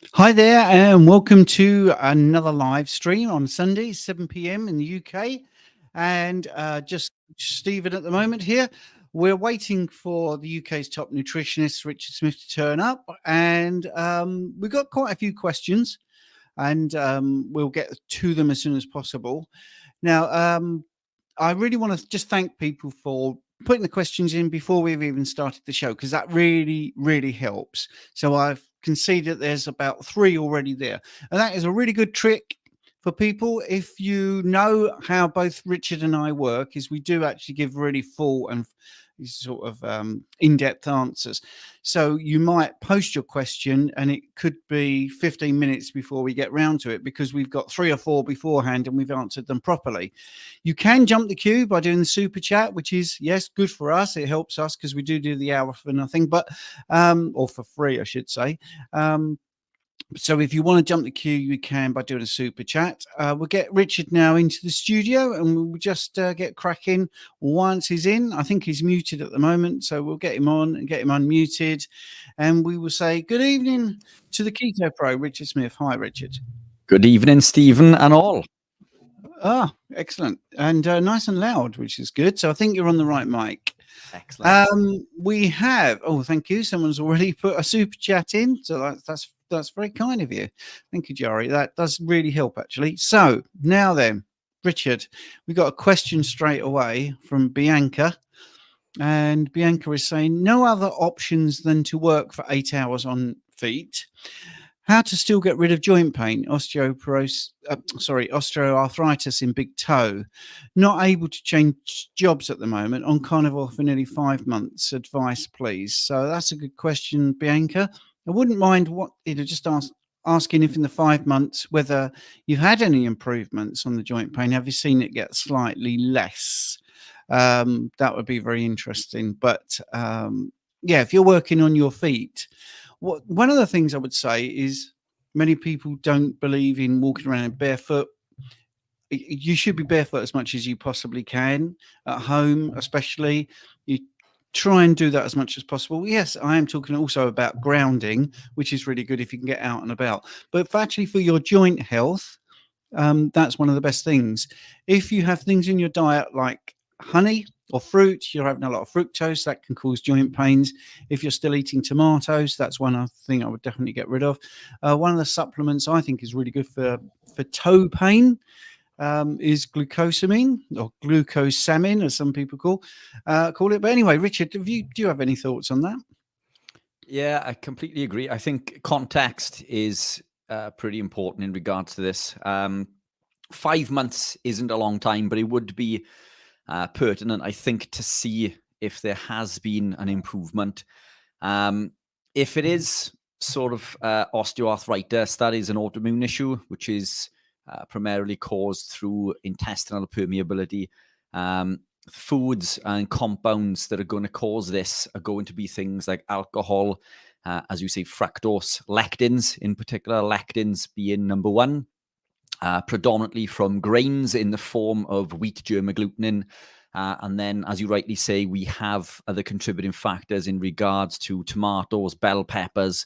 Hi there, and welcome to another live stream on Sunday, 7 p.m. in the UK. And just Stephen at the moment here. We're waiting for the UK's top nutritionist, Richard Smith, to turn up. And we've got quite a few questions, and we'll get to them as soon as possible. Now, I really want to just thank people for putting the questions in before we've even started the show, because that really, really helps. So I've conceded that there's about 3 already there. And that is a really good trick for people. If you know how both Richard and I work, is we do actually give really full and sort of in-depth answers. So you might post your question and it could be 15 minutes before we get round to it, because we've got 3 or 4 beforehand and we've answered them properly. You can jump the queue by doing the super chat, which is, yes, good for us. It helps us because we do the hour for nothing, but or for free, I should say. So if you want to jump the queue, you can by doing a super chat. We'll get Richard now into the studio and we'll just get cracking once he's in. I think he's muted at the moment, so we'll get him on and get him unmuted. And we will say good evening to the Keto Pro, Richard Smith. Hi, Richard. Good evening, Stephen and all. Ah, excellent. And nice and loud, which is good. So I think you're on the right mic. Excellent. We have, thank you. Someone's already put a super chat in. So that's very kind of you. Thank you, Jari. That does really help, actually. So now then, Richard, we got a question straight away from Bianca. And Bianca is saying, no other options than to work for 8 hours on feet. How to still get rid of joint pain, osteoarthritis in big toe. Not able to change jobs at the moment, on carnivore for nearly 5 months. Advice, please. So that's a good question, Bianca. I wouldn't mind just asking if in the 5 months whether you've had any improvements on the joint pain. Have you seen it get slightly less? That would be very interesting. But yeah, if you're working on your feet, one of the things I would say is many people don't believe in walking around barefoot. You should be barefoot as much as you possibly can at home, especially. You try and do that as much as possible. Yes, I am talking also about grounding, which is really good if you can get out and about. But for your joint health, that's one of the best things. If you have things in your diet like honey or fruit, you're having a lot of fructose, that can cause joint pains. If you're still eating tomatoes, that's one thing I would definitely get rid of. One of the supplements I think is really good for toe pain is glucosamine, or glucosamine, as some people call it. But anyway, Richard, do you have any thoughts on that? Yeah, I completely agree. I think context is pretty important in regards to this. 5 months isn't a long time, but it would be pertinent, I think, to see if there has been an improvement. If it is sort of osteoarthritis, that is an autoimmune issue, which is primarily caused through intestinal permeability. Foods and compounds that are going to cause this are going to be things like alcohol, as you say, fructose, lectins in particular, lectins being number one, predominantly from grains in the form of wheat germ agglutinin. And then, as you rightly say, we have other contributing factors in regards to tomatoes, bell peppers,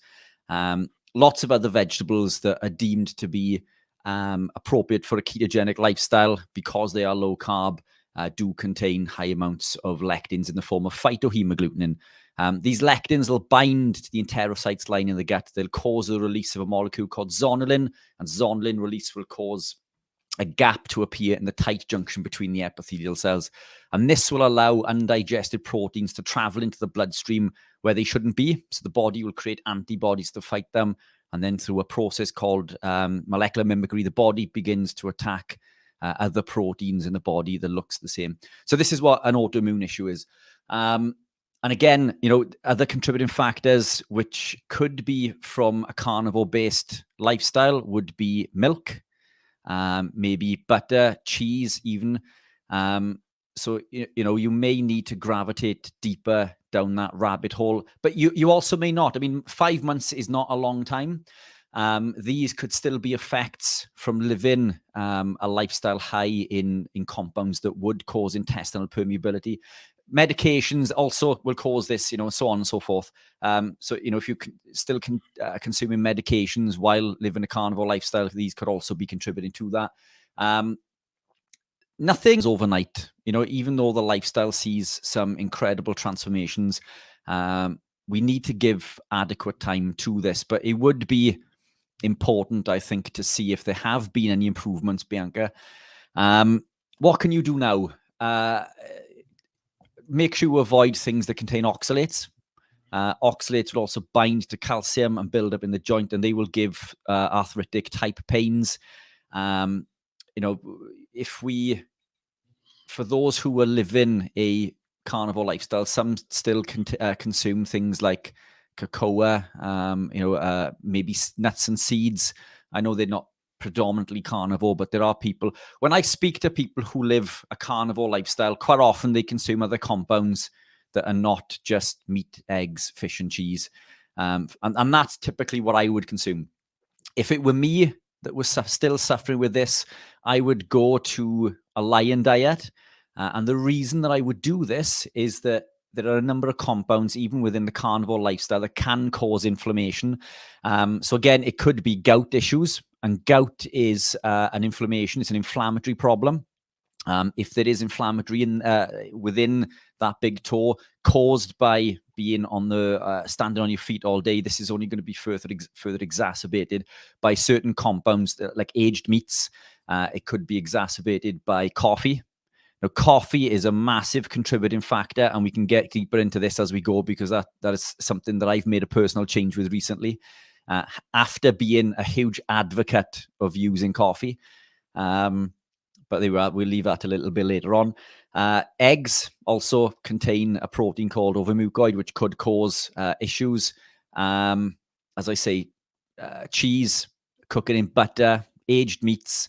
lots of other vegetables that are deemed to be appropriate for a ketogenic lifestyle because they are low carb, do contain high amounts of lectins in the form of phytohemagglutinin. These lectins will bind to the enterocytes lining in the gut. They'll cause the release of a molecule called zonulin, and zonulin release will cause a gap to appear in the tight junction between the epithelial cells. And this will allow undigested proteins to travel into the bloodstream where they shouldn't be. So the body will create antibodies to fight them. And then through a process called molecular mimicry, the body begins to attack other proteins in the body that looks the same. So this is what an autoimmune issue is. And again, other contributing factors, which could be from a carnivore-based lifestyle, would be milk, maybe butter, cheese even. So, you may need to gravitate deeper down that rabbit hole, but you also may not. I mean, 5 months is not a long time. These could still be effects from living a lifestyle high in compounds that would cause intestinal permeability. medications also will cause this, so on and so forth. So, if you still consuming medications while living a carnivore lifestyle, these could also be contributing to that. Nothing's overnight, even though the lifestyle sees some incredible transformations. We need to give adequate time to this, but it would be important, I think, to see if there have been any improvements, Bianca. What can you do now? Make sure you avoid things that contain oxalates. Oxalates will also bind to calcium and build up in the joint, and they will give arthritic type pains. For those who are living a carnivore lifestyle, some still consume things like cocoa, maybe nuts and seeds. I know they're not predominantly carnivore, but there are people. When I speak to people who live a carnivore lifestyle, quite often they consume other compounds that are not just meat, eggs, fish, and cheese. And that's typically what I would consume. If it were me that was still suffering with this, I would go to a lion diet. And the reason that I would do this is that there are a number of compounds, even within the carnivore lifestyle, that can cause inflammation. So again, it could be gout issues. And gout is an inflammation. It's an inflammatory problem. If there is inflammatory within that big toe caused by being on the standing on your feet all day, this is only going to be further exacerbated by certain compounds like aged meats. It could be exacerbated by coffee. Now, coffee is a massive contributing factor, and we can get deeper into this as we go, because that is something that I've made a personal change with recently, after being a huge advocate of using coffee. But we'll leave that a little bit later on. Eggs also contain a protein called overmucoid, which could cause issues. As I say, cheese, cooking in butter, aged meats,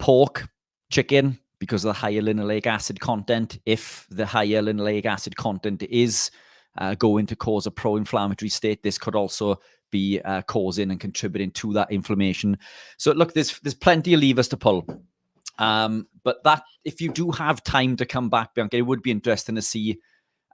pork, chicken, because of the higher linoleic acid content. If the higher linoleic acid content is going to cause a pro-inflammatory state, this could also be causing and contributing to that inflammation. So look, there's plenty of levers to pull. But that, if you do have time to come back, Bianca, it would be interesting to see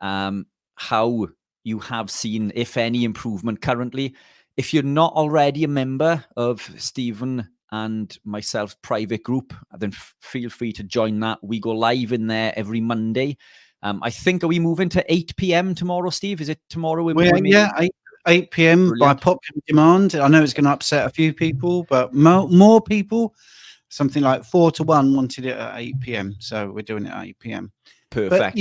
how you have seen, if any, improvement currently. If you're not already a member of Stephen and myself's private group, then feel free to join that. We go live in there every Monday. I think, are we moving to 8 p.m. tomorrow, Steve? Is it tomorrow? Yeah, 8 p.m. Brilliant. By popular demand. I know it's going to upset a few people, but more people, something like 4 to 1, wanted it at 8 p.m. So we're doing it at 8 p.m. Perfect.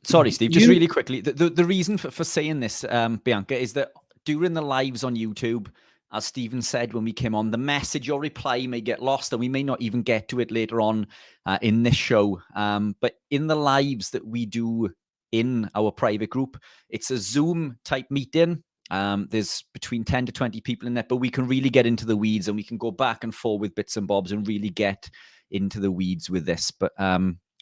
Sorry, Steve, just really quickly. The reason for saying this, Bianca, is that during the lives on YouTube, as Stephen said when we came on, the message or reply may get lost, and we may not even get to it later on in this show. But in the lives that we do in our private group, it's a Zoom type meeting. There's between 10 to 20 people in there, but we can really get into the weeds, and we can go back and forth with bits and bobs and really get into the weeds with this. But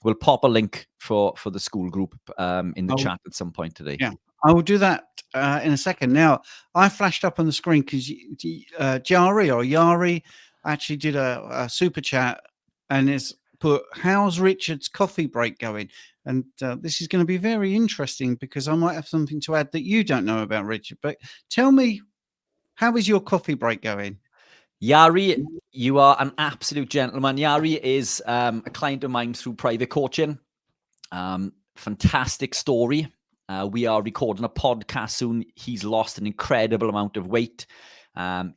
we'll pop a link for the school group in the chat at some point today. Yeah, I will do that in a second. Now, I flashed up on the screen because Yari actually did a super chat, and it's put, how's Richard's coffee break going? And this is going to be very interesting, because I might have something to add that you don't know about Richard. But tell me, how is your coffee break going? Yari, you are an absolute gentleman. Yari is a client of mine through private coaching. Fantastic story. We are recording a podcast soon. He's lost an incredible amount of weight.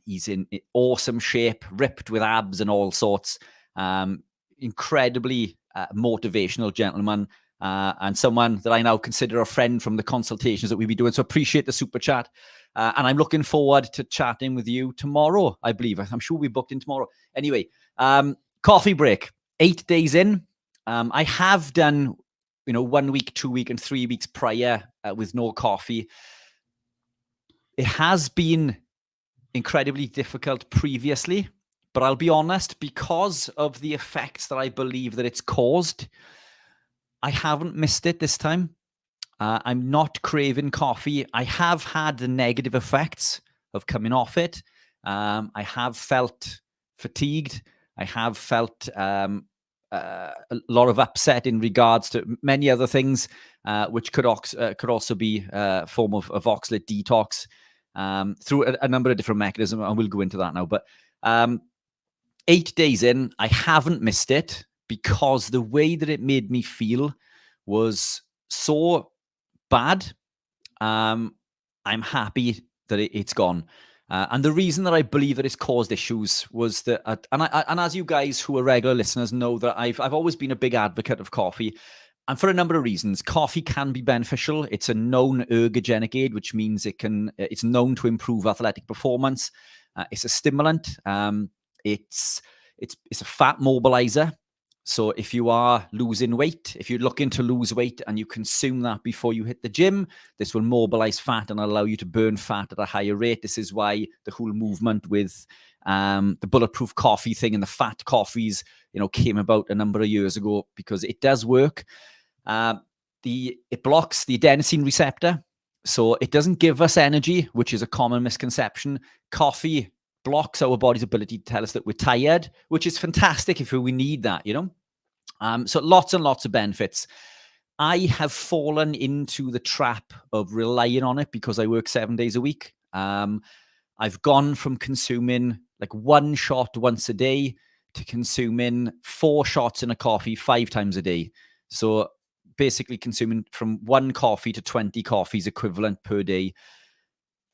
He's in awesome shape, ripped with abs and all sorts. Incredibly motivational gentleman, and someone that I now consider a friend from the consultations that we'll be doing. So appreciate the super chat. And I'm looking forward to chatting with you tomorrow, I believe. I'm sure we booked in tomorrow. Anyway, coffee break, 8 days in. I have done, 1 week, 2 week, and 3 weeks prior with no coffee. It has been incredibly difficult previously, but I'll be honest, because of the effects that I believe that it's caused, I haven't missed it this time. I'm not craving coffee. I have had the negative effects of coming off it. I have felt fatigued. I have felt a lot of upset in regards to many other things, which could also be a form of oxalate detox through a number of different mechanisms. And we'll go into that now. But 8 days in, I haven't missed it because the way that it made me feel was so bad. I'm happy that it's gone. And the reason that I believe that it's caused issues was that, and as you guys who are regular listeners know, that I've always been a big advocate of coffee, and for a number of reasons. Coffee can be beneficial. It's a known ergogenic aid, which means it's known to improve athletic performance. It's a stimulant. It's a fat mobilizer. So if you are losing weight, if you're looking to lose weight and you consume that before you hit the gym, this will mobilize fat and allow you to burn fat at a higher rate. This is why the whole movement with the bulletproof coffee thing and the fat coffees, came about a number of years ago, because it does work. It blocks the adenosine receptor, so it doesn't give us energy, which is a common misconception. Coffee blocks our body's ability to tell us that we're tired, which is fantastic if we need that, So lots and lots of benefits. I have fallen into the trap of relying on it because I work 7 days a week. I've gone from consuming like one shot once a day to consuming 4 shots in a coffee 5 times a day. So basically consuming from 1 coffee to 20 coffees equivalent per day.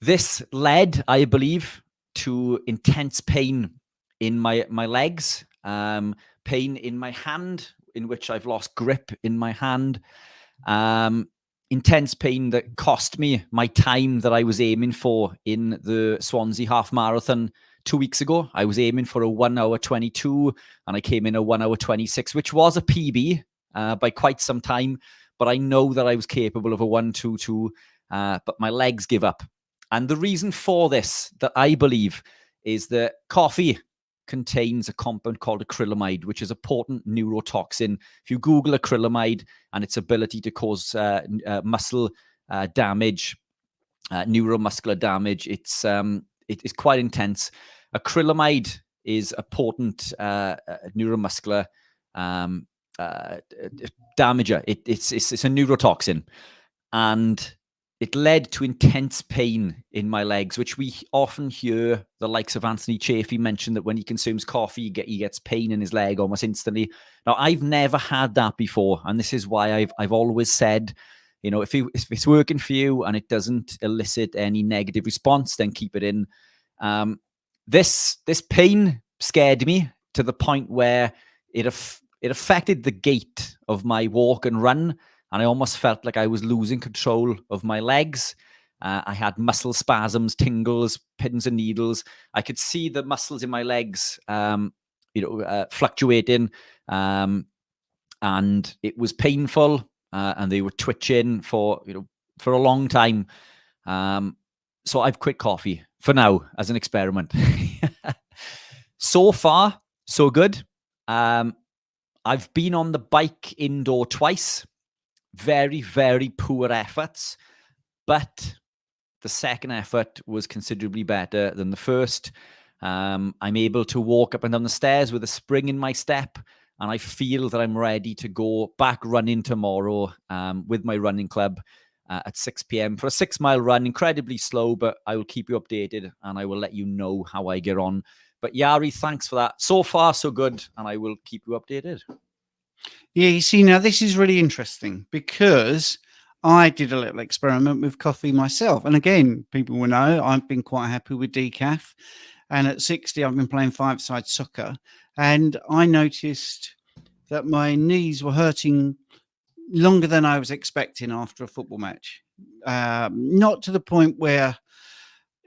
This led, I believe, to intense pain in my legs, pain in my hand, in which I've lost grip in my hand, intense pain that cost me my time that I was aiming for in the Swansea half marathon 2 weeks ago. I was aiming for a 1 hour 22 and I came in a 1 hour 26, which was a PB by quite some time, but I know that I was capable of a 1:22, but my legs give up. And the reason for this, that I believe, is that coffee contains a compound called acrylamide, which is a potent neurotoxin. If you Google acrylamide and its ability to cause muscle damage, neuromuscular damage, it is quite intense. Acrylamide is a potent neuromuscular damager. It's a neurotoxin, and it led to intense pain in my legs, which we often hear the likes of Anthony Chaffee mention, that when he consumes coffee, he gets pain in his leg almost instantly. Now, I've never had that before, and this is why I've always said, if it's working for you and it doesn't elicit any negative response, then keep it in. This pain scared me to the point where it affected the gait of my walk and run. And I almost felt like I was losing control of my legs. I had muscle spasms, tingles, pins and needles. I could see the muscles in my legs, fluctuating, and it was painful. And they were twitching for a long time. So I've quit coffee for now as an experiment. So far, so good. I've been on the bike indoor twice. Very, very poor efforts, but the second effort was considerably better than the first. I'm able to walk up and down the stairs with a spring in my step, and I feel that I'm ready to go back running tomorrow with my running club at 6 p.m. for a 6-mile run. Incredibly slow, but I will keep you updated and I will let you know how I get on. But Yari, thanks for that. So far, so good, and I will keep you updated. Yeah, you see, now this is really interesting because I did a little experiment with coffee myself. And again, people will know I've been quite happy with decaf. And at 60, I've been playing 5-side soccer. And I noticed that my knees were hurting longer than I was expecting after a football match. Not to the point where,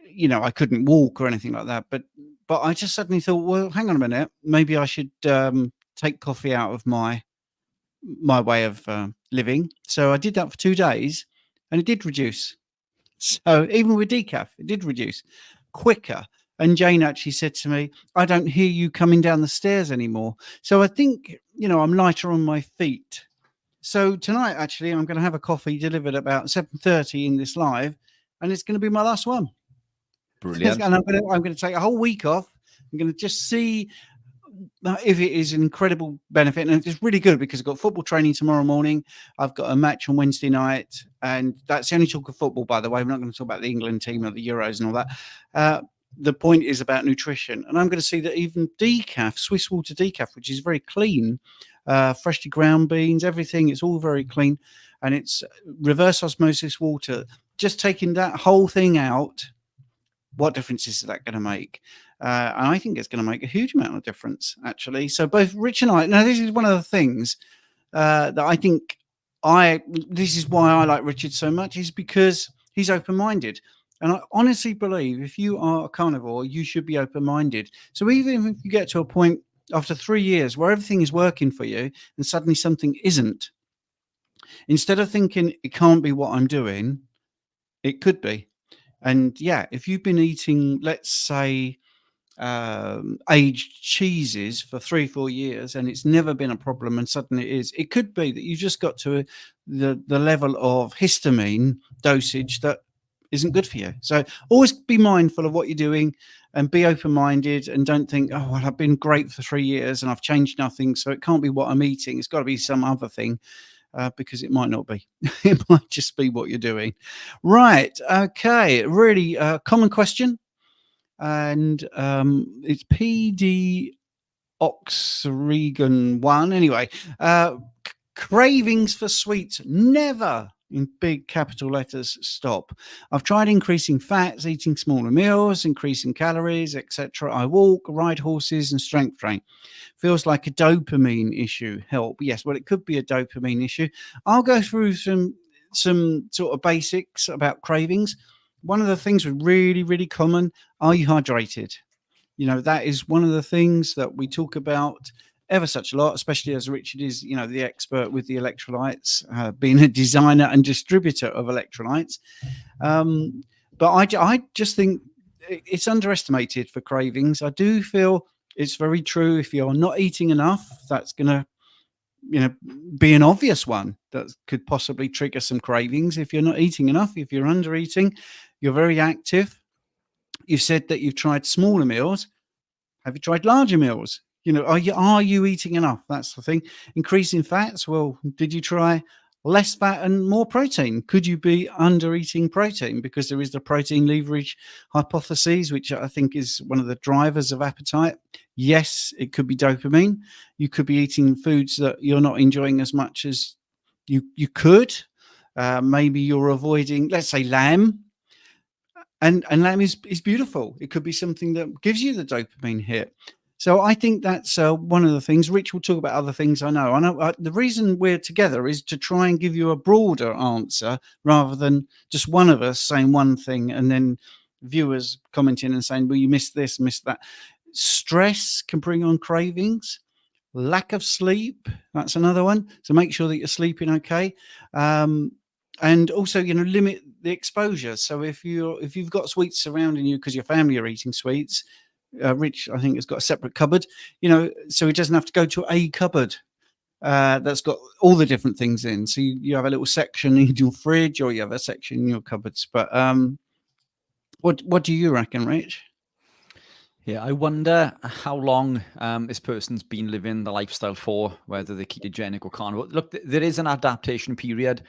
I couldn't walk or anything like that. But I just suddenly thought, well, hang on a minute. Maybe I should take coffee out of my way of living. So I did that for 2 days and it did reduce. So even with decaf, it did reduce quicker. And Jane actually said to me, I don't hear you coming down the stairs anymore. So I think, I'm lighter on my feet. So tonight, actually, I'm going to have a coffee delivered about 7:30 in this live, and it's going to be my last one. Brilliant. And I'm going to take a whole week off. I'm going to just see if it is an incredible benefit, and it's really good because I've got football training tomorrow morning. I've got a match on Wednesday night, and that's the only talk of football, by the way. We're not going to talk about the England team or the Euros and all that. The point is about nutrition, and I'm going to see that even decaf, Swiss water decaf, which is very clean, freshly ground beans, everything, it's all very clean, and it's reverse osmosis water. Just taking that whole thing out, what difference is that going to make? And I think it's going to make a huge amount of difference, actually. So both Rich and I, now this is one of the things that I think this is why I like Richard so much, is because he's open-minded. And I honestly believe if you are a carnivore, you should be open-minded. So even if you get to a point after 3 years where everything is working for you and suddenly something isn't, instead of thinking it can't be what I'm doing, it could be. And yeah, if you've been eating, let's say, aged cheeses for 3-4 years and it's never been a problem and suddenly it is, it could be that you just got to the level of histamine dosage that isn't good for you. So always be mindful of what you're doing and be open-minded, and don't think, oh well, I've been great for 3 years and I've changed nothing, so it can't be what I'm eating, it's got to be some other thing. Because it might not be. It might just be what you're doing. Right. Okay. Really common question. And it's PD Oxregan 1. Anyway, cravings for sweets never, in big capital letters, stop. I've tried increasing fats, eating smaller meals, increasing calories, etc. I walk, ride horses, and strength train. Feels like a dopamine issue. Help. Yes, well, it could be a dopamine issue. I'll go through some sort of basics about cravings. One of the things that's really, really common, are you hydrated? You know, that is one of the things that we talk about ever such a lot, especially as Richard is, you know, the expert with the electrolytes, being a designer and distributor of electrolytes. But I just think it's underestimated for cravings. I do feel it's very true. If you're not eating enough, that's going to, you know, be an obvious one that could possibly trigger some cravings. If you're not eating enough, if you're under eating, you're very active. You've said that you've tried smaller meals. Have you tried larger meals? You know, are you eating enough? That's the thing. Increasing fats. Well, did you try less fat and more protein? Could you be under eating protein? Because there is the protein leverage hypothesis, which I think is one of the drivers of appetite. Yes, it could be dopamine. You could be eating foods that you're not enjoying as much as you could. Maybe you're avoiding, let's say, lamb. And lamb is beautiful. It could be something that gives you the dopamine hit. So I think that's one of the things. Rich will talk about other things. I know. The reason we're together is to try and give you a broader answer rather than just one of us saying one thing and then viewers commenting and saying, well, you missed this, missed that. Stress can bring on cravings. Lack of sleep, that's another one. So make sure that you're sleeping okay. And also, you know, limit the exposure. So if you've got sweets surrounding you because your family are eating sweets, Rich, I think, has got a separate cupboard, you know, so he doesn't have to go to a cupboard that's got all the different things in. So you have a little section in your fridge, or you have a section in your cupboards. But what do you reckon, Rich? Yeah, I wonder how long this person's been living the lifestyle for, whether they're ketogenic or carnivore. Look, there is an adaptation period.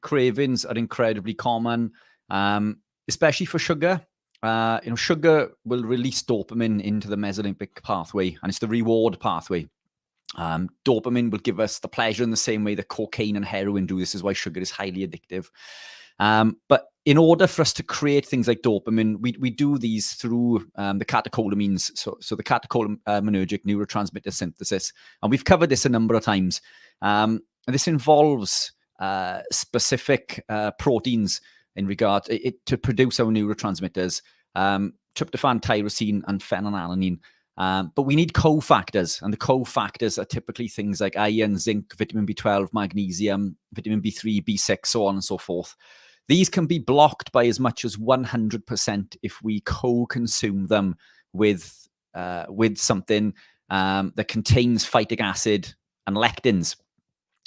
Cravings are incredibly common, especially for sugar. You know, sugar will release dopamine into the mesolimbic pathway, and it's the reward pathway. Dopamine will give us the pleasure in the same way that cocaine and heroin do. This is why sugar is highly addictive. But in order for us to create things like dopamine, we do these through the catecholamines, so the catecholaminergic neurotransmitter synthesis. And we've covered this a number of times. And this involves specific proteins in regard to produce our neurotransmitters, tryptophan, tyrosine, and phenylalanine. But we need cofactors, and the cofactors are typically things like iron, zinc, vitamin B12, magnesium, vitamin B3, B6, so on and so forth. These can be blocked by as much as 100% if we co-consume them with something that contains phytic acid and lectins.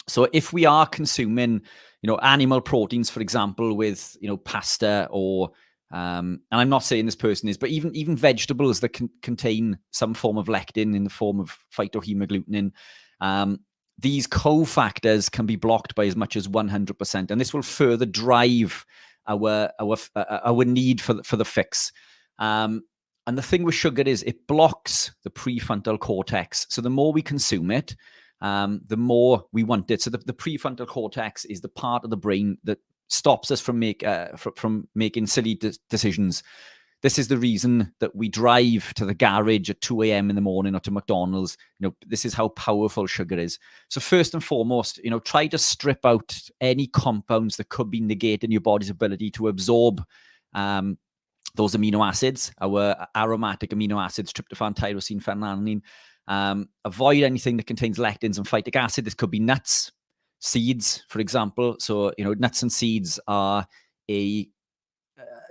So if we are consuming, you know, animal proteins, for example, with, you know, pasta or And I'm not saying this person is, but even vegetables that contain some form of lectin in the form of phytohemagglutinin, these cofactors can be blocked by as much as 100%, and this will further drive our need for the fix. And the thing with sugar is it blocks the prefrontal cortex. So the more we consume it, the more we want it. So the prefrontal cortex is the part of the brain that stops us from making silly decisions. This is the reason that we drive to the garage at 2 a.m. in the morning or to McDonald's. This is how powerful sugar is. So first and foremost, try to strip out any compounds that could be negating your body's ability to absorb those amino acids, our aromatic amino acids, tryptophan, tyrosine, phenylalanine. Avoid anything that contains lectins and phytic acid. This could be nuts, seeds, for example. So, nuts and seeds are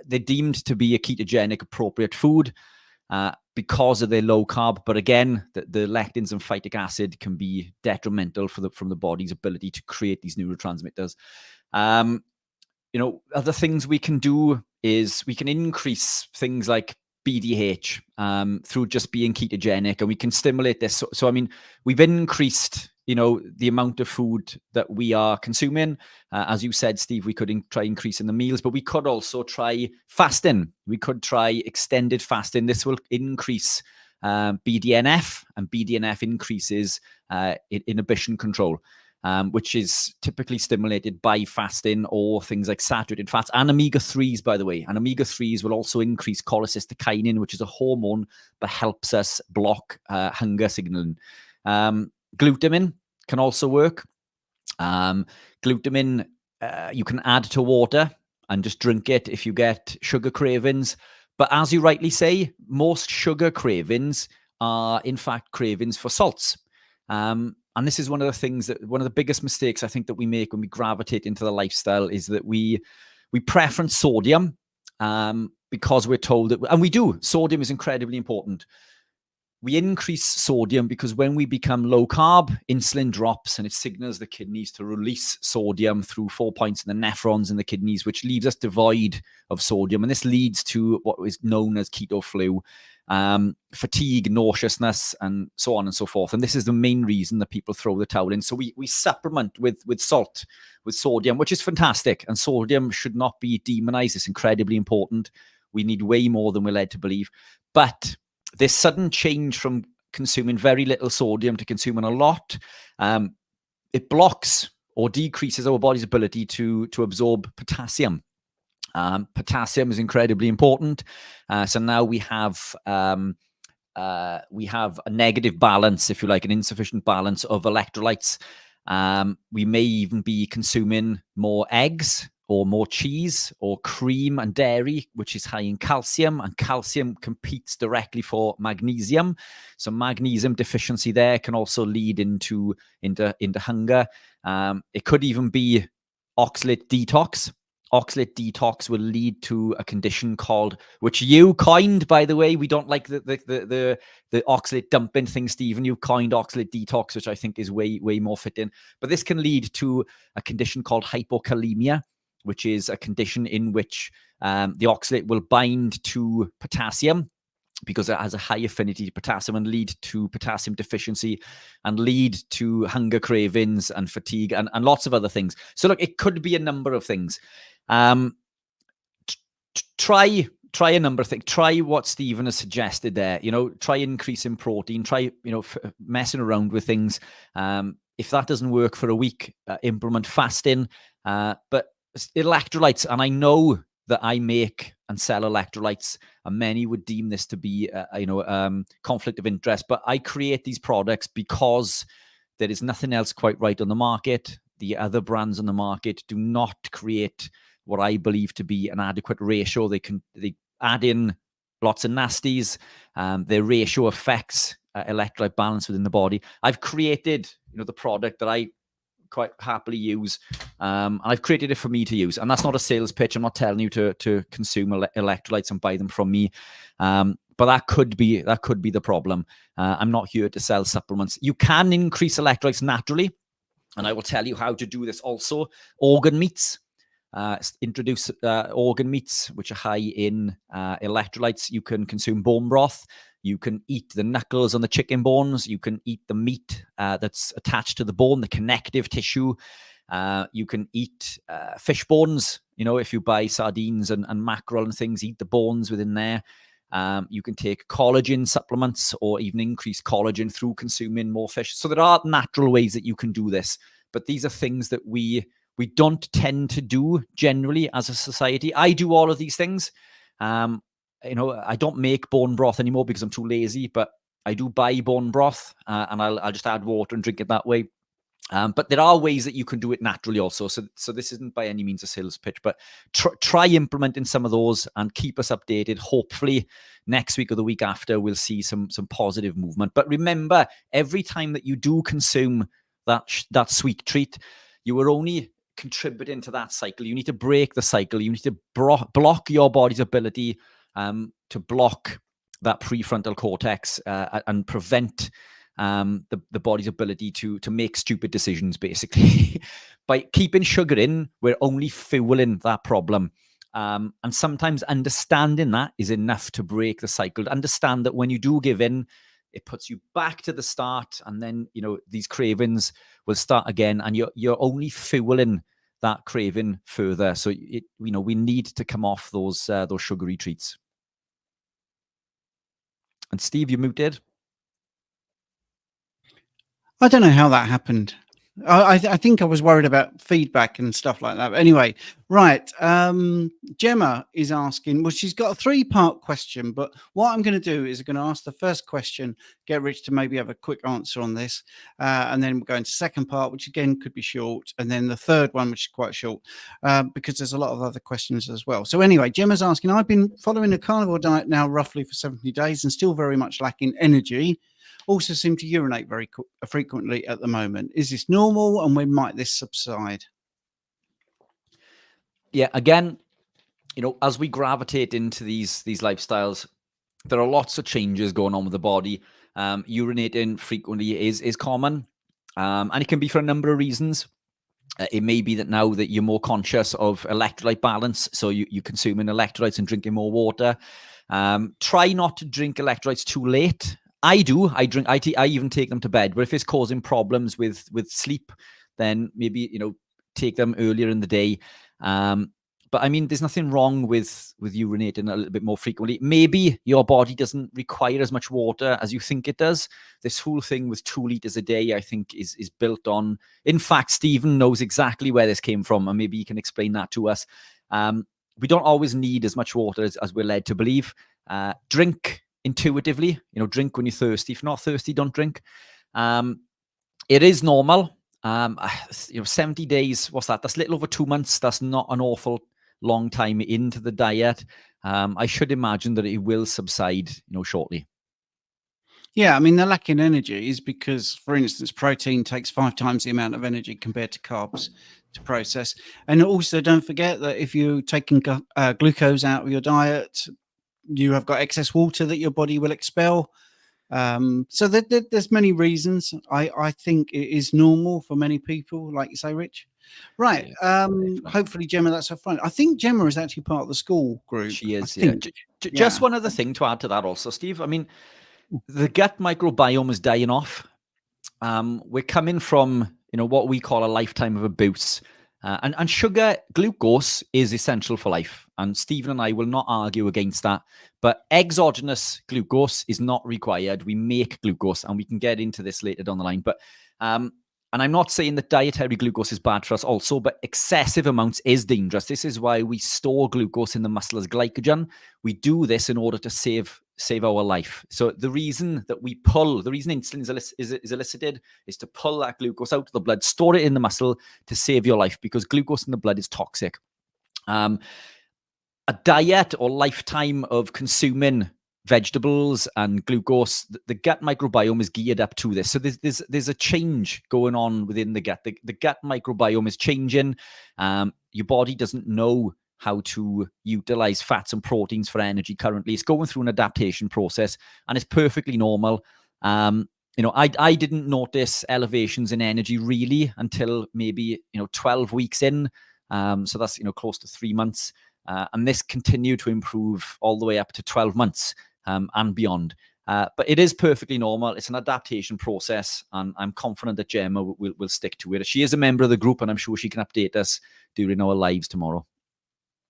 they're deemed to be a ketogenic appropriate food because of their low carb. But again, the lectins and phytic acid can be detrimental from the body's ability to create these neurotransmitters. Other things we can do is we can increase things like BDH through just being ketogenic, and we can stimulate this. So I mean, we've increased, the amount of food that we are consuming. As you said, Steve, we could try increasing the meals, but we could also try fasting. We could try extended fasting. This will increase BDNF, and BDNF increases inhibition control, which is typically stimulated by fasting or things like saturated fats and omega-3s, by the way. And omega-3s will also increase cholecystokinin, which is a hormone that helps us block hunger signaling. Glutamine can also work. Glutamine, you can add to water and just drink it if you get sugar cravings. But as you rightly say, most sugar cravings are, in fact, cravings for salts. And this is one of the biggest mistakes I think that we make when we gravitate into the lifestyle is that we preference sodium because we're told that, and we do. Sodium is incredibly important. We increase sodium because when we become low carb, insulin drops and it signals the kidneys to release sodium through 4 points in the nephrons in the kidneys, which leaves us devoid of sodium. And this leads to what is known as keto flu, fatigue, nauseousness, and so on and so forth. And this is the main reason that people throw the towel in. So we supplement with salt, with sodium, which is fantastic. And sodium should not be demonized. It's incredibly important. We need way more than we're led to believe. But this sudden change from consuming very little sodium to consuming a lot, it blocks or decreases our body's ability to absorb potassium. Potassium is incredibly important. So now we have a negative balance, if you like, an insufficient balance of electrolytes. We may even be consuming more eggs or more cheese or cream and dairy, which is high in calcium, and calcium competes directly for magnesium. So magnesium deficiency there can also lead into hunger. It could even be oxalate detox. Oxalate detox will lead to a condition called, which you coined, by the way. We don't like the oxalate dumping thing, Stephen. You coined oxalate detox, which I think is way more fitting. But this can lead to a condition called hypokalemia, which is a condition in which the oxalate will bind to potassium because it has a high affinity to potassium and lead to potassium deficiency and lead to hunger cravings and fatigue and lots of other things. So look, it could be a number of things. Try a number of things. Try what Stephen has suggested there. Try increasing protein. Try, messing around with things. If that doesn't work for a week, implement fasting. But electrolytes, and I know that I make and sell electrolytes, and many would deem this to be conflict of interest, but I create these products because there is nothing else quite right on the market. The other brands on the market do not create what I believe to be an adequate ratio. They add in lots of nasties. Their ratio affects electrolyte balance within the body. I've created the product that I quite happily use, and I've created it for me to use, and that's not a sales pitch. I'm not telling you to consume electrolytes and buy them from me, but that could be the problem. I'm not here to sell supplements. You can increase electrolytes naturally, and I will tell you how to do this also. Organ meats, introduce organ meats, which are high in electrolytes. You can consume bone broth. You can eat the knuckles on the chicken bones. You can eat the meat that's attached to the bone, the connective tissue. You can eat fish bones. If you buy sardines and mackerel and things, eat the bones within there. You can take collagen supplements or even increase collagen through consuming more fish. So there are natural ways that you can do this, but these are things that we don't tend to do generally as a society. I do all of these things. I don't make bone broth anymore because I'm too lazy, but I do buy bone broth and I'll just add water and drink it that way. But there are ways that you can do it naturally also. So this isn't by any means a sales pitch, but try implementing some of those and keep us updated. Hopefully next week or the week after, we'll see some positive movement. But remember, every time that you do consume that sweet treat, you are only contributing to that cycle. You need to break the cycle. You need to block your body's ability to block that prefrontal cortex and prevent the body's ability to make stupid decisions, basically. By keeping sugar in, we're only fueling that problem. And sometimes understanding that is enough to break the cycle. To understand that when you do give in, it puts you back to the start, and then these cravings will start again, and you're only fueling that craving further. So we need to come off those sugary treats. And Steve, you're muted. I don't know how that happened. I think I was worried about feedback and stuff like that. But anyway, right. Gemma is asking, well, she's got a 3-part question, but what I'm going to do is I'm going to ask the first question, get Rich to maybe have a quick answer on this. And then we'll go into the second part, which again could be short. And then the third one, which is quite short, because there's a lot of other questions as well. So anyway, Gemma's asking, I've been following a carnivore diet now roughly for 70 days and still very much lacking energy. Also seem to urinate very frequently at the moment. Is this normal, and when might this subside? Yeah, again, as we gravitate into these lifestyles, there are lots of changes going on with the body. Urinating frequently is common, and it can be for a number of reasons. It may be that now that you're more conscious of electrolyte balance, so you're consuming electrolytes and drinking more water. Try not to drink electrolytes too late. I do. I even take them to bed. But if it's causing problems with sleep, then maybe take them earlier in the day. But I mean, there's nothing wrong with urinating a little bit more frequently. Maybe your body doesn't require as much water as you think it does. This whole thing with 2 liters a day, I think, is built on. In fact, Stephen knows exactly where this came from, and maybe he can explain that to us. We don't always need as much water as we're led to believe. Drink intuitively, drink when you're thirsty. If you're not thirsty, don't drink. It is normal. 70 days, what's that? That's a little over 2 months. That's not an awful long time into the diet. I should imagine that it will subside, shortly. Yeah, I mean, the lack in energy is because, for instance, protein takes 5 times the amount of energy compared to carbs to process. And also, don't forget that if you're taking glucose out of your diet, you have got excess water that your body will expel. So there's many reasons. I think it is normal for many people, like you say, Rich. Right. Yeah, hopefully, Gemma, that's her friend. I think Gemma is actually part of the school group. She is. Yeah. Just one other thing to add to that also, Steve. I mean, the gut microbiome is dying off. We're coming from, what we call a lifetime of abuse. And sugar, glucose is essential for life. And Stephen and I will not argue against that. But exogenous glucose is not required. We make glucose, and we can get into this later down the line. But and I'm not saying that dietary glucose is bad for us also, but excessive amounts is dangerous. This is why we store glucose in the muscle as glycogen. We do this in order to save our life. So the reason insulin is elicited is to pull that glucose out of the blood, store it in the muscle to save your life, because glucose in the blood is toxic. A diet or lifetime of consuming vegetables and glucose, the gut microbiome is geared up to this. So there's a change going on within the gut. The gut microbiome is changing. Your body doesn't know how to utilize fats and proteins for energy currently. It's going through an adaptation process, and it's perfectly normal. I didn't notice elevations in energy really until maybe 12 weeks in. So that's, close to 3 months. And this continued to improve all the way up to 12 months and beyond. But it is perfectly normal. It's an adaptation process, and I'm confident that Gemma will stick to it. She is a member of the group, and I'm sure she can update us during our lives tomorrow.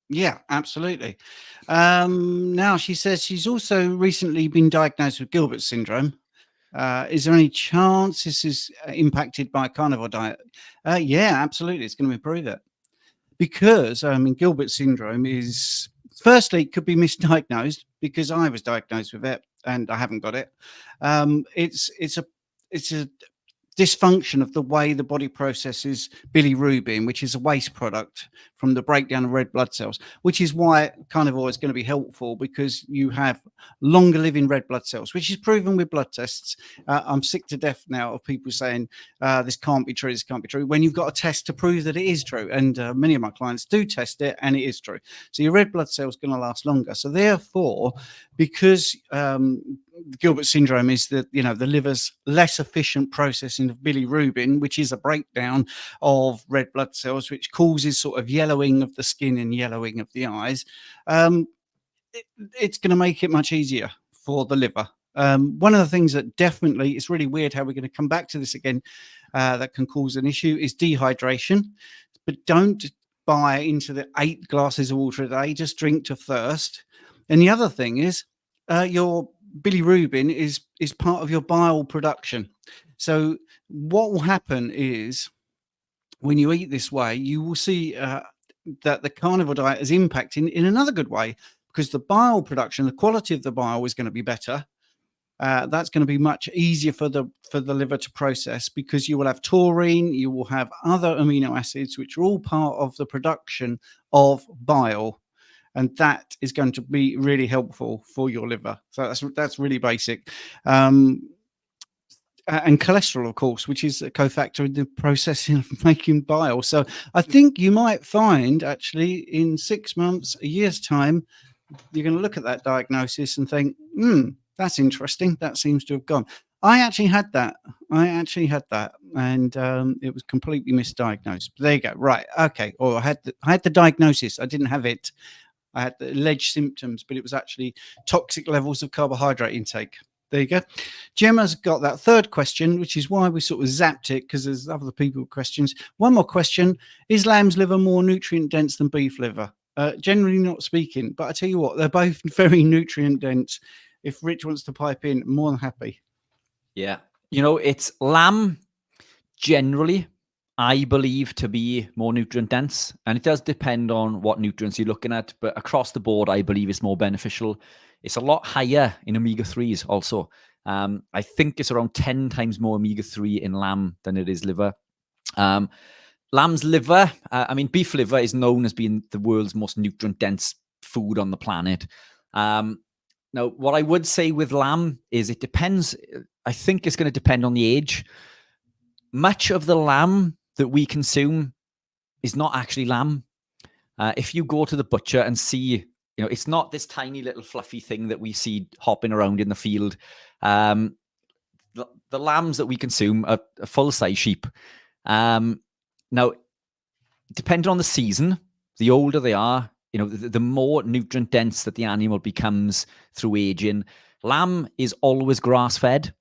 Yeah, absolutely. Now, she says she's also recently been diagnosed with Gilbert syndrome. Is there any chance this is impacted by a carnivore diet? Yeah, absolutely. It's going to improve it. Because Gilbert syndrome is, firstly, it could be misdiagnosed, because I was diagnosed with it and I haven't got it. It's a dysfunction of the way the body processes bilirubin, which is a waste product from the breakdown of red blood cells, which is why carnivore is going to be helpful, because you have longer living red blood cells, which is proven with blood tests. I'm sick to death now of people saying this can't be true, this can't be true, when you've got a test to prove that it is true. And many of my clients do test it, and it is true. So your red blood cell is going to last longer. So therefore, because Gilbert syndrome is the liver's less efficient processing of bilirubin, which is a breakdown of red blood cells, which causes sort of yellowing of the skin and yellowing of the eyes. It's going to make it much easier for the liver. One of the things that definitely, it's really weird how we're going to come back to this again, that can cause an issue is dehydration. But don't buy into the 8 glasses of water a day, just drink to thirst. And the other thing is your bilirubin is part of your bile production. So what will happen is, when you eat this way, you will see that the carnivore diet is impacting in another good way, because the bile production, the quality of the bile is going to be better. That's going to be much easier for the liver to process, because you will have taurine, you will have other amino acids, which are all part of the production of bile. And that is going to be really helpful for your liver. So that's really basic. And cholesterol, of course, which is a cofactor in the processing of making bile. So I think you might find, actually, in 6 months, a year's time, you're going to look at that diagnosis and think, that's interesting. That seems to have gone. I actually had that. And it was completely misdiagnosed. But there you go. Right. Okay. Or I had the diagnosis. I didn't have it. I had the alleged symptoms, but it was actually toxic levels of carbohydrate intake. There you go. Gemma's got that third question, which is why we sort of zapped it, because there's other people with questions. One more question. Is lamb's liver more nutrient dense than beef liver? Generally not speaking, but I tell you what, they're both very nutrient dense. If Rich wants to pipe in, more than happy. Yeah. It's lamb generally, I believe, to be more nutrient dense, and it does depend on what nutrients you're looking at, but across the board, I believe it's more beneficial. It's a lot higher in omega-3s also. I think it's around 10 times more omega-3 in lamb than it is liver. Lamb's liver, beef liver is known as being the world's most nutrient dense food on the planet. Now, what I would say with lamb is it depends. I think it's going to depend on the age. Much of the lamb that we consume is not actually lamb. If you go to the butcher and see, it's not this tiny little fluffy thing that we see hopping around in the field. The lambs that we consume are full-size sheep. Now, depending on the season, the older they are, the more nutrient dense that the animal becomes through aging. Lamb is always grass-fed.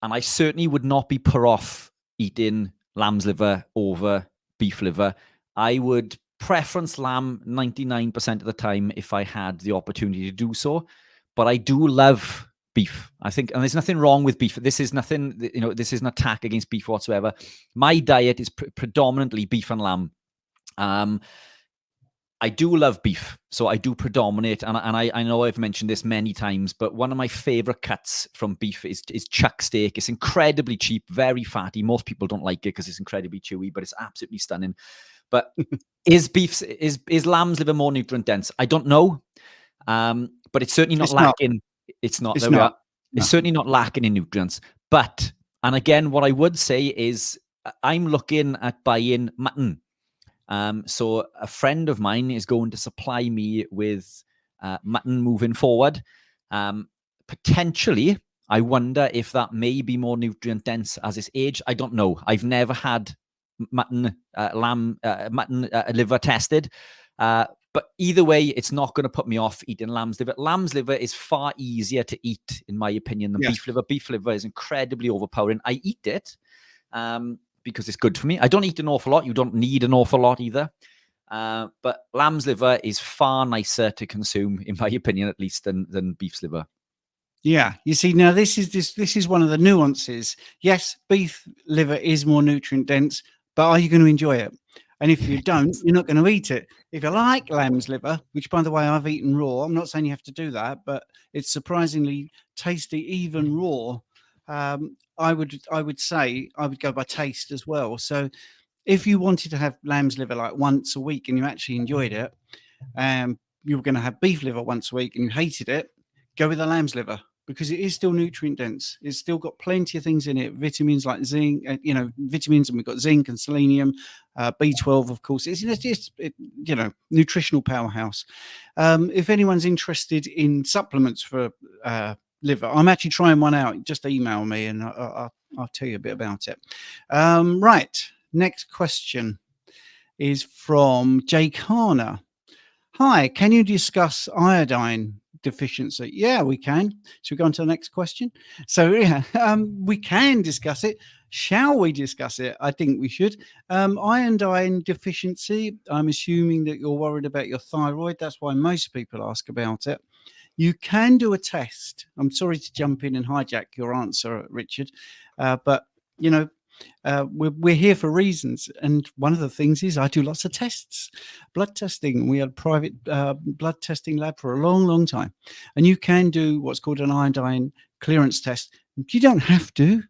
And I certainly would not be put off eating lamb's liver over beef liver. I would preference lamb 99% of the time if I had the opportunity to do so. But I do love beef. I think, and there's nothing wrong with beef. This is nothing, this is an attack against beef whatsoever. My diet is predominantly beef and lamb. I do love beef, so I do predominate, and I know I've mentioned this many times, but one of my favorite cuts from beef is chuck steak. It's incredibly cheap, very fatty. Most people don't like it because it's incredibly chewy, but it's absolutely stunning. But is lamb's liver more nutrient dense? I don't know, but it's certainly not lacking. It's not. There we are. It's certainly not lacking in nutrients. But, and again, what I would say is I'm looking at buying mutton. So a friend of mine is going to supply me with mutton moving forward. Potentially, I wonder if that may be more nutrient dense as it's aged. I don't know. I've never had mutton, mutton liver tested. But either way, it's not going to put me off eating lamb's liver. Lamb's liver is far easier to eat, in my opinion, than Yes. beef liver. Beef liver is incredibly overpowering. I eat it because it's good for me. I don't eat an awful lot. You don't need an awful lot either. But lamb's liver is far nicer to consume, in my opinion, at least, than beef's liver. Yeah, you see, now this is one of the nuances. Yes, beef liver is more nutrient dense, but are you going to enjoy it? And if you don't, you're not going to eat it. If you like lamb's liver, which by the way I've eaten raw, I'm not saying you have to do that, but it's surprisingly tasty even raw. I would say I would go by taste as well. So if you wanted to have lamb's liver like once a week and you actually enjoyed it, you were going to have beef liver once a week and you hated it, go with the lamb's liver, because it is still nutrient dense. It's still got plenty of things in it, vitamins like zinc, vitamins, and we've got zinc and selenium, B12, of course. It's just, nutritional powerhouse. If anyone's interested in supplements for liver, I'm actually trying one out. Just email me and I'll tell you a bit about it. Right. Next question is from Jay Carner. Hi, can you discuss iodine deficiency? Yeah, we can. Should we go on to the next question? So yeah, we can discuss it. Shall we discuss it? I think we should. Iodine deficiency, I'm assuming that you're worried about your thyroid. That's why most people ask about it. You can do a test. I'm sorry to jump in and hijack your answer, Richard, but we're here for reasons, and one of the things is I do lots of tests, blood testing. We had a private blood testing lab for a long time, and you can do what's called an iodine clearance test. You don't have to,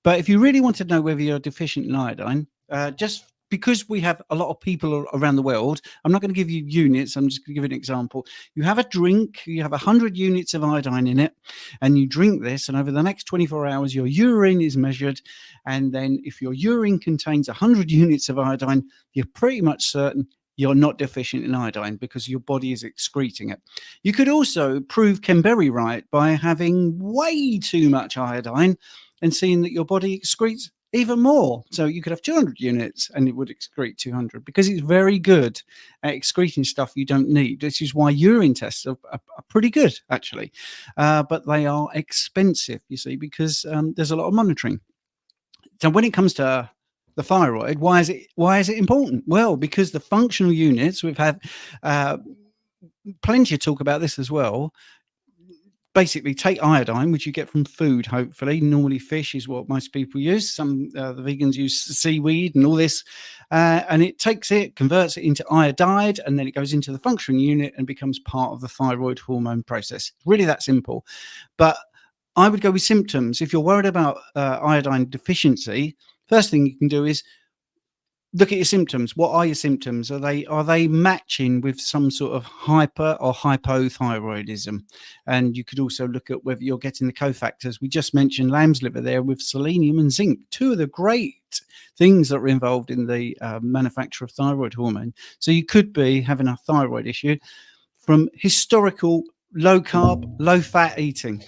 but if you really want to know whether you're deficient in iodine, just because we have a lot of people around the world, I'm not going to give you units. I'm just going to give you an example. You have a drink, you have 100 units of iodine in it, and you drink this, and over the next 24 hours, your urine is measured. And then if your urine contains 100 units of iodine, you're pretty much certain you're not deficient in iodine because your body is excreting it. You could also prove Kenberry right by having way too much iodine and seeing that your body excretes even more. So you could have 200 units and it would excrete 200 because it's very good at excreting stuff you don't need. This is why urine tests are pretty good, actually. But they are expensive, you see, because there's a lot of monitoring. So when it comes to the thyroid, why is it important? Well, because the functional units, we've had plenty of talk about this as well. Basically, take iodine, which you get from food, hopefully. Normally, fish is what most people use. Some the vegans use seaweed and all this. And it takes it, converts it into iodide, and then it goes into the functional unit and becomes part of the thyroid hormone process. Really that simple. But I would go with symptoms. If you're worried about iodine deficiency, first thing you can do is look at your symptoms. What are your symptoms? Are they matching with some sort of hyper or hypothyroidism? And you could also look at whether you're getting the cofactors. We just mentioned lamb's liver there with selenium and zinc, two of the great things that are involved in the manufacture of thyroid hormone. So you could be having a thyroid issue from historical low carb, low fat eating.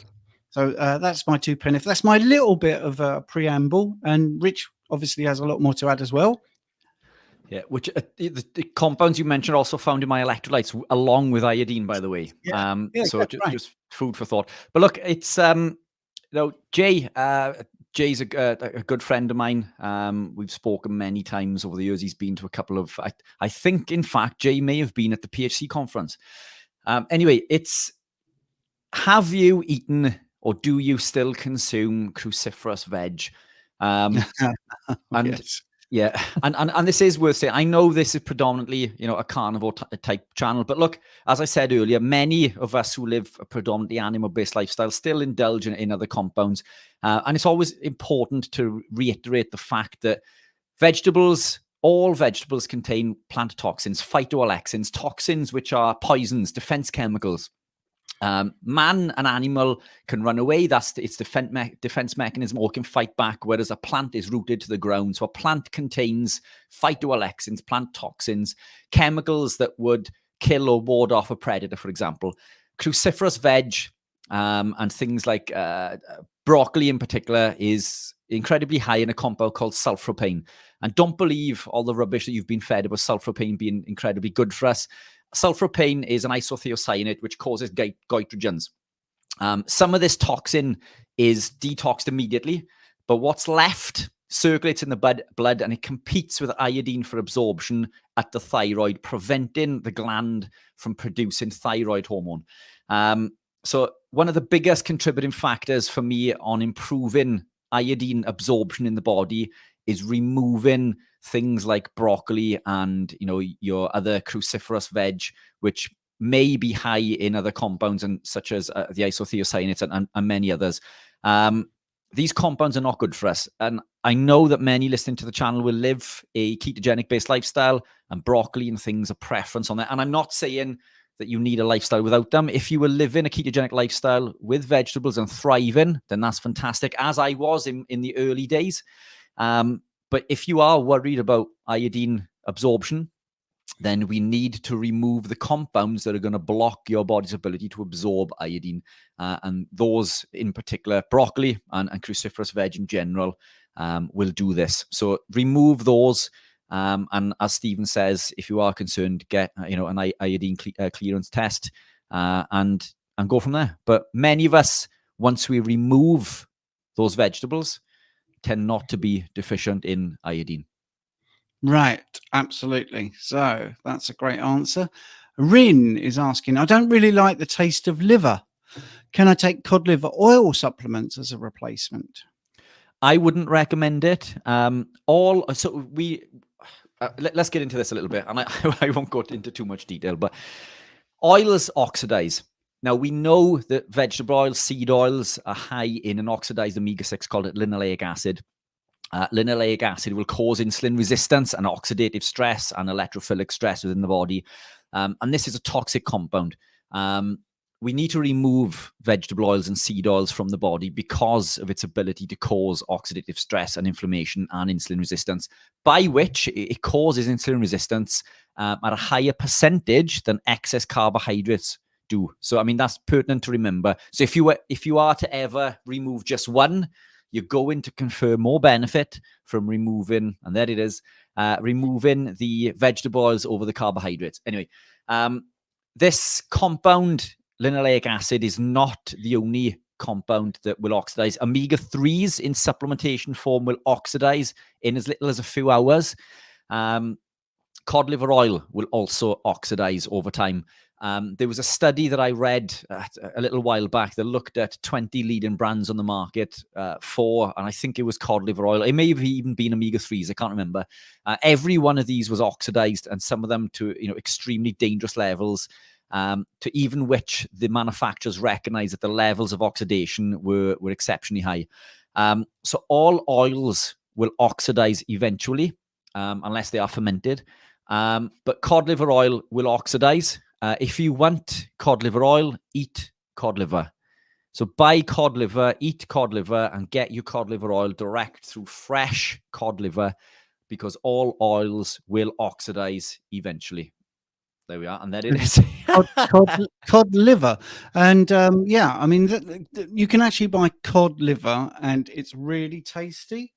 So that's my 2 pence. That's my little bit of a preamble. And Rich obviously has a lot more to add as well. Yeah, which the compounds you mentioned also found in my electrolytes along with iodine, by the way. So just food for thought. But look, it's Jay. Jay's a good friend of mine. We've spoken many times over the years. He's been to a couple of. I think, in fact, Jay may have been at the PHC conference. Anyway, have you eaten or do you still consume cruciferous veg? And yes. Yeah, and this is worth saying. I know this is predominantly, a carnivore type channel, but look, as I said earlier, many of us who live a predominantly animal-based lifestyle still indulge in other compounds, and it's always important to reiterate the fact that all vegetables contain plant toxins, phytoalexins, toxins which are poisons, defense chemicals. Man and animal can run away. That's its defense mechanism, or can fight back, whereas a plant is rooted to the ground. So a plant contains phytoalexins, plant toxins, chemicals that would kill or ward off a predator, for example. Cruciferous veg and things like broccoli in particular is incredibly high in a compound called sulforaphane. And don't believe all the rubbish that you've been fed about sulforaphane being incredibly good for us. Sulforaphane is an isothiocyanate which causes goitrogens. Some of this toxin is detoxed immediately, but what's left circulates in the blood and it competes with iodine for absorption at the thyroid, preventing the gland from producing thyroid hormone. So one of the biggest contributing factors for me on improving iodine absorption in the body is removing things like broccoli and your other cruciferous veg, which may be high in other compounds, and such as the isothiocyanates and many others. These compounds are not good for us. And I know that many listening to the channel will live a ketogenic-based lifestyle, and broccoli and things are preference on that. And I'm not saying that you need a lifestyle without them. If you were living a ketogenic lifestyle with vegetables and thriving, then that's fantastic, as I was in the early days. But if you are worried about iodine absorption, then we need to remove the compounds that are going to block your body's ability to absorb iodine. And those in particular, broccoli and cruciferous veg in general, will do this. So remove those. And as Stephen says, if you are concerned, get an iodine clearance test and go from there. But many of us, once we remove those vegetables, tend not to be deficient in iodine. Right, absolutely. So that's a great answer. Rin is asking, I don't really like the taste of liver. Can I take cod liver oil supplements as a replacement? I wouldn't recommend it. Let's get into this a little bit, and I won't go into too much detail, but oils oxidize. Now, we know that vegetable oils, seed oils are high in an oxidized omega-6 called linoleic acid. Linoleic acid will cause insulin resistance and oxidative stress and electrophilic stress within the body. And this is a toxic compound. We need to remove vegetable oils and seed oils from the body because of its ability to cause oxidative stress and inflammation and insulin resistance, by which it causes insulin resistance at a higher percentage than excess carbohydrates do. So, I mean, that's pertinent to remember. So if you are to ever remove just one, you're going to confer more benefit from removing, and there it is, removing the vegetable oils over the carbohydrates. Anyway, this compound, linoleic acid, is not the only compound that will oxidize. Omega-3s in supplementation form will oxidize in as little as a few hours. Cod liver oil will also oxidize over time. There was a study that I read a little while back that looked at 20 leading brands on the market and I think it was cod liver oil. It may have even been omega-3s. I can't remember. Every one of these was oxidized, and some of them to extremely dangerous levels, to even which the manufacturers recognized that the levels of oxidation were exceptionally high. So all oils will oxidize eventually, unless they are fermented. But cod liver oil will oxidize. If you want cod liver oil, eat cod liver. So buy cod liver, eat cod liver, and get your cod liver oil direct through fresh cod liver, because all oils will oxidize eventually. There we are, and there it is. cod liver. And yeah, I mean, you can actually buy cod liver, and it's really tasty.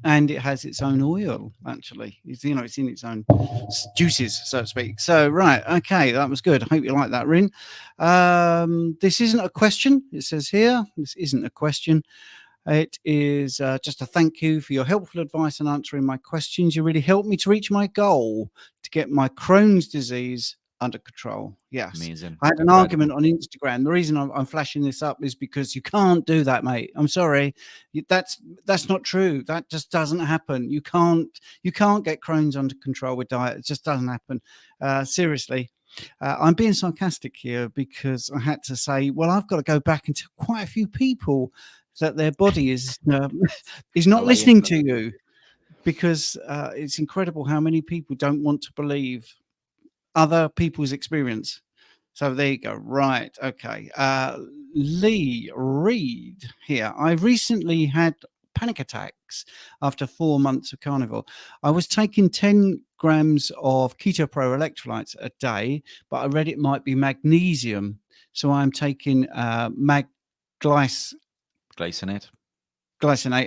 And it has its own oil, actually. It's in its own juices, so to speak. So, right, okay, that was good. I hope you like that, Rin. This isn't a question. It says here, this isn't a question. It is just a thank you for your helpful advice and answering my questions. You really helped me to reach my goal to get my Crohn's disease under control. Yes. Amazing. I had an argument on Instagram. The reason I'm flashing this up is because you can't do that, mate. I'm sorry. That's not true. That just doesn't happen. You can't get Crohn's under control with diet. It just doesn't happen. Seriously. I'm being sarcastic here because I had to say, well, I've got to go back and tell quite a few people that their body is not listening to you, because it's incredible how many people don't want to believe other people's experience. So there you go. Right. Okay. Lee Reed here. I recently had panic attacks after 4 months of carnivore. I was taking 10 grams of Keto Pro electrolytes a day, but I read it might be magnesium. So I'm taking glycinate,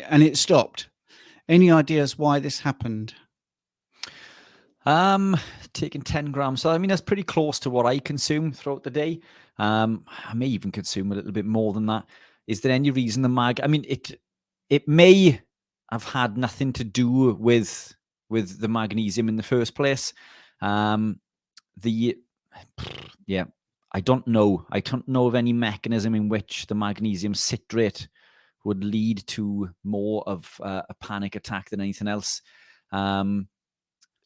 and it stopped. Any ideas why this happened? Taking 10 grams. So, I mean, that's pretty close to what I consume throughout the day. I may even consume a little bit more than that. Is there any reason I mean, it may have had nothing to do with the magnesium in the first place. The yeah, I don't know. I don't know of any mechanism in which the magnesium citrate would lead to more of a panic attack than anything else.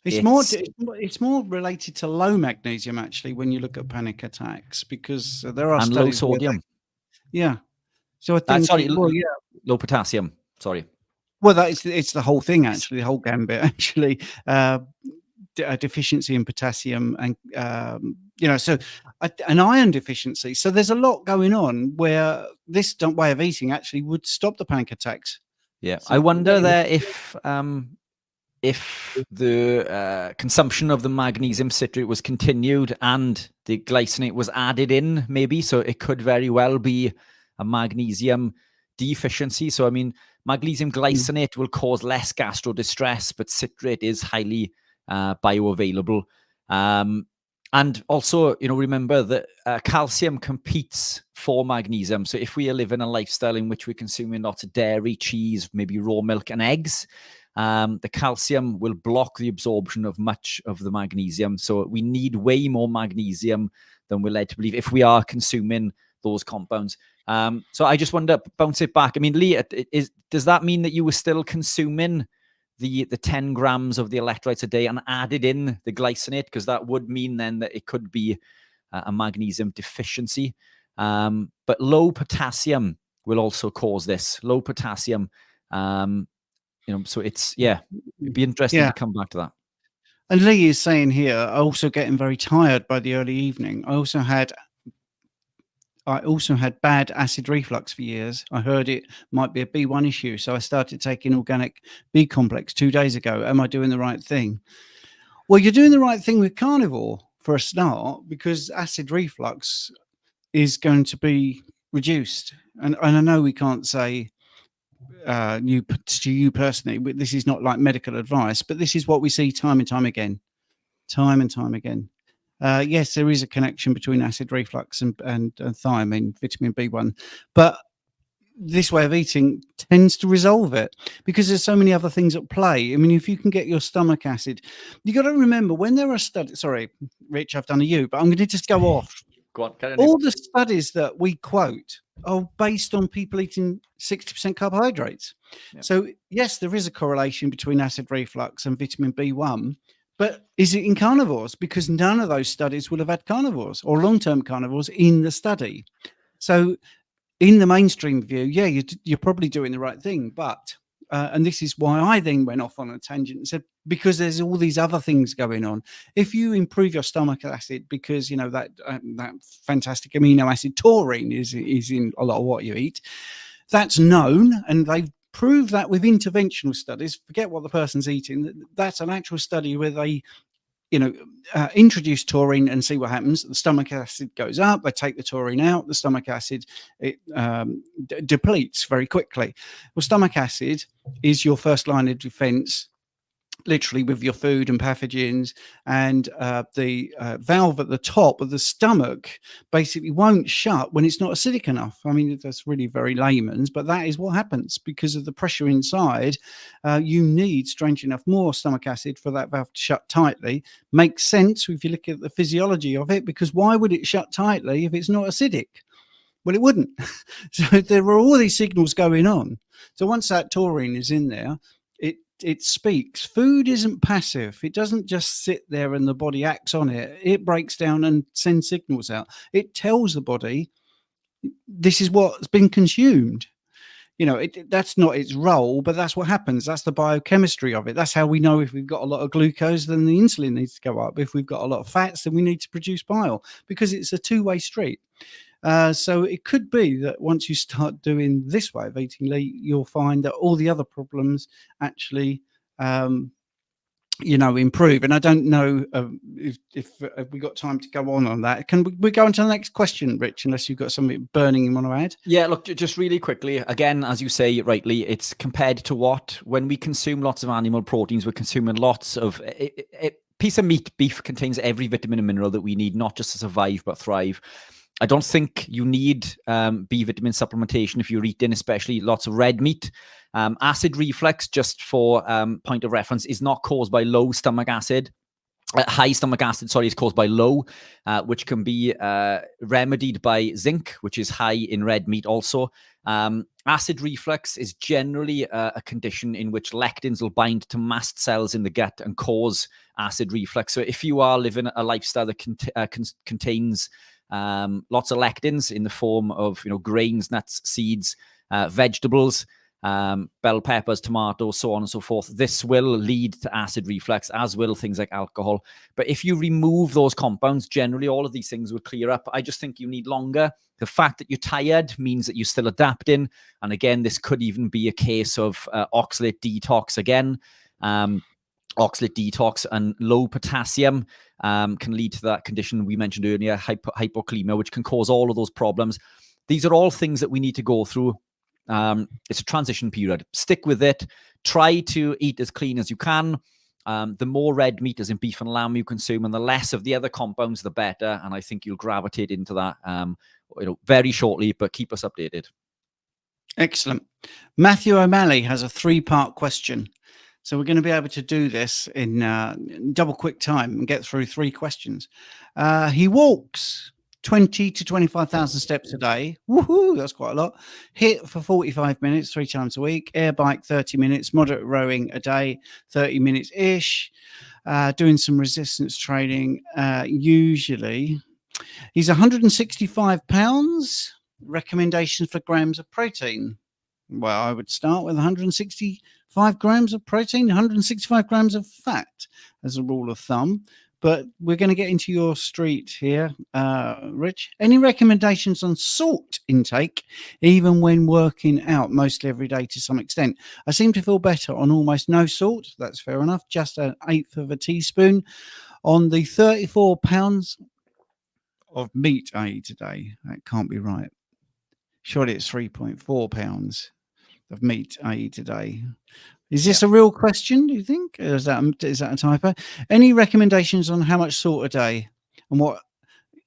It's It's more related to low magnesium actually when you look at panic attacks, because there are and low studies where sodium. yeah. So I think Sorry, well, yeah. low potassium. Sorry. Well, it's the whole thing Yes. actually, the whole gambit actually. A deficiency in potassium and so an iron deficiency. So there's a lot going on where this way of eating actually would stop the panic attacks. Yeah, So I wonder there if the consumption of the magnesium citrate was continued and the glycinate was added in, maybe. So it could very well be a magnesium deficiency. So, I mean, magnesium glycinate will cause less gastro distress, but citrate is highly bioavailable. And also, remember that calcium competes for magnesium. So if we live in a lifestyle in which we're consuming lots of dairy, cheese, maybe raw milk and eggs, the calcium will block the absorption of much of the magnesium. So we need way more magnesium than we're led to believe if we are consuming those compounds. So I just wonder, bounce it back. I mean, Lee, does that mean that you were still consuming the 10 grams of the electrolytes a day and added in the glycinate? Because that would mean then that it could be a magnesium deficiency. But low potassium will also cause this. Low potassium, so it'd be interesting to come back to that. And Lee is saying here, also getting very tired by the early evening. I also had bad acid reflux for years. I heard it might be a B1 issue, so I started taking organic B complex 2 days ago. Am I doing the right thing? Well, you're doing the right thing with carnivore for a start, because acid reflux is going to be reduced. And I know we can't say to you personally, this is not like medical advice, but this is what we see time and time again. Yes, there is a connection between acid reflux and thiamine, vitamin B1, but this way of eating tends to resolve it because there's so many other things at play. I mean, if you can get your stomach acid, you got to remember when there are studies. Sorry, Rich, I've done a you, but I'm going to just go off. Go on, all the studies that we quote are based on people eating 60% carbohydrates. Yeah. So yes, there is a correlation between acid reflux and vitamin B1, but is it in carnivores? Because none of those studies will have had carnivores or long-term carnivores in the study. So in the mainstream view, yeah, you're probably doing the right thing, but and this is why I then went off on a tangent and said, because there's all these other things going on. If you improve your stomach acid, because that fantastic amino acid taurine is in a lot of what you eat, that's known, and they've proved that with interventional studies. Forget what the person's eating. That's an actual study where they introduce taurine and see what happens. The stomach acid goes up. They take the taurine out. The stomach acid depletes very quickly. Well, stomach acid is your first line of defense, literally, with your food and pathogens, and the valve at the top of the stomach basically won't shut when it's not acidic enough. I mean, that's really very layman's, but that is what happens because of the pressure inside. You need, strange enough, more stomach acid for that valve to shut tightly. Makes sense if you look at the physiology of it, because why would it shut tightly if it's not acidic? Well, it wouldn't. So there are all these signals going on. So once that taurine is in there, it speaks. Food isn't passive. It doesn't just sit there and the body acts on it. It breaks down and sends signals out. It tells the body this is what's been consumed. That's not its role, but that's what happens. That's the biochemistry of it. That's how we know if we've got a lot of glucose, then the insulin needs to go up. If we've got a lot of fats, then we need to produce bile, because it's a two-way street. So it could be that once you start doing this way of eating, Lee, you'll find that all the other problems actually improve. And I don't know if we got time to go on that. Can we go on to the next question, Rich, unless you've got something burning you want to add? Yeah, look, just really quickly, again, as you say rightly, it's compared to what? When we consume lots of animal proteins, we're consuming lots of... A piece of meat, beef, contains every vitamin and mineral that we need, not just to survive, but thrive. I don't think you need B vitamin supplementation if you're eating, especially lots of red meat. Acid reflux, just for point of reference, is not caused by low stomach acid. High stomach acid, sorry, is caused by low, which can be remedied by zinc, which is high in red meat also. Acid reflux is generally a condition in which lectins will bind to mast cells in the gut and cause acid reflux. So if you are living a lifestyle that contains lots of lectins in the form of grains, nuts, seeds, vegetables, bell peppers, tomatoes, so on and so forth, this will lead to acid reflux, as will things like alcohol. But if you remove those compounds, generally all of these things will clear up. I just think you need longer. The fact that you're tired means that you're still adapting. And again, this could even be a case of oxalate detox again. Oxalate detox and low potassium can lead to that condition we mentioned earlier, hypokalemia, which can cause all of those problems. These are all things that we need to go through. It's a transition period. Stick with it. Try to eat as clean as you can. The more red meat, as in beef and lamb, you consume, and the less of the other compounds, the better. And I think you'll gravitate into that very shortly, but keep us updated. Excellent. Matthew O'Malley has a 3-part question. So we're going to be able to do this in double quick time and get through 3 questions. He walks 20 to 25,000 steps a day. Woohoo, that's quite a lot. HIIT for 45 minutes, 3 times a week. Air bike, 30 minutes. Moderate rowing a day, 30 minutes-ish. Doing some resistance training. Usually, he's 165 pounds. Recommendations for grams of protein. Well, I would start with 165 grams of protein, 165 grams of fat as a rule of thumb. But we're going to get into your street here, Rich. Any recommendations on salt intake, even when working out, mostly every day to some extent? I seem to feel better on almost no salt. That's fair enough. Just 1/8 of a teaspoon on the 34 pounds of meat I eat a day. That can't be right. Surely it's 3.4 pounds of meat I eat a day. Is this a real question, do you think? Or is that a typo? Any recommendations on how much salt a day and what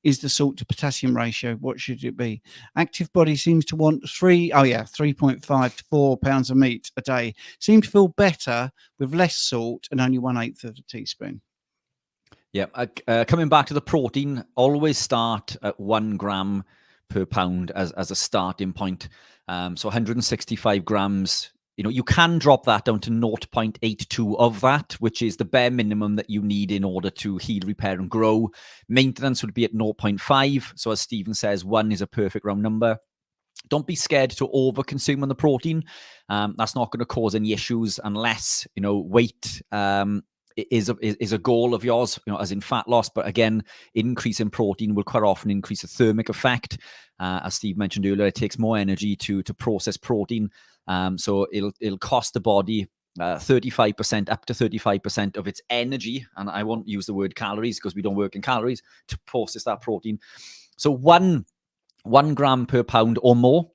is the salt to potassium ratio? What should it be? Active body seems to want 3.5 to 4 pounds of meat a day. Seem to feel better with less salt and only 1/8 of a teaspoon. Yeah, coming back to the protein, always start at 1 gram per pound as a starting point. So 165 grams. You can drop that down to 0.82 of that, which is the bare minimum that you need in order to heal, repair, and grow. Maintenance would be at 0.5. So as Stephen says, 1 is a perfect round number. Don't be scared to over-consume on the protein. That's not going to cause any issues unless, weight is a goal of yours, as in fat loss. But again, increase in protein will quite often increase the thermic effect. As Steve mentioned earlier, it takes more energy to process protein. So it'll cost the body 35% up to 35% of its energy. And I won't use the word calories because we don't work in calories to process that protein. So one gram per pound or more.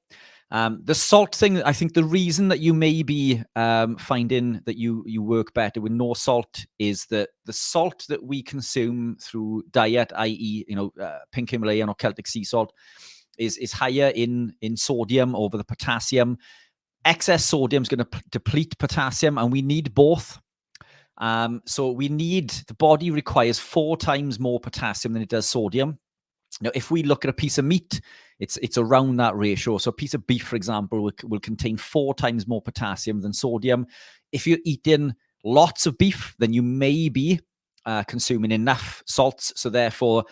The salt thing, I think the reason that you may be finding that you work better with no salt is that the salt that we consume through diet, i.e., pink Himalayan or Celtic sea salt, is higher in sodium over the potassium. Excess sodium is going to deplete potassium, and we need both. So the body requires 4 times more potassium than it does sodium. Now, if we look at a piece of meat, it's around that ratio. So a piece of beef, for example, will contain 4 times more potassium than sodium. If you're eating lots of beef, then you may be consuming enough salts. So therefore,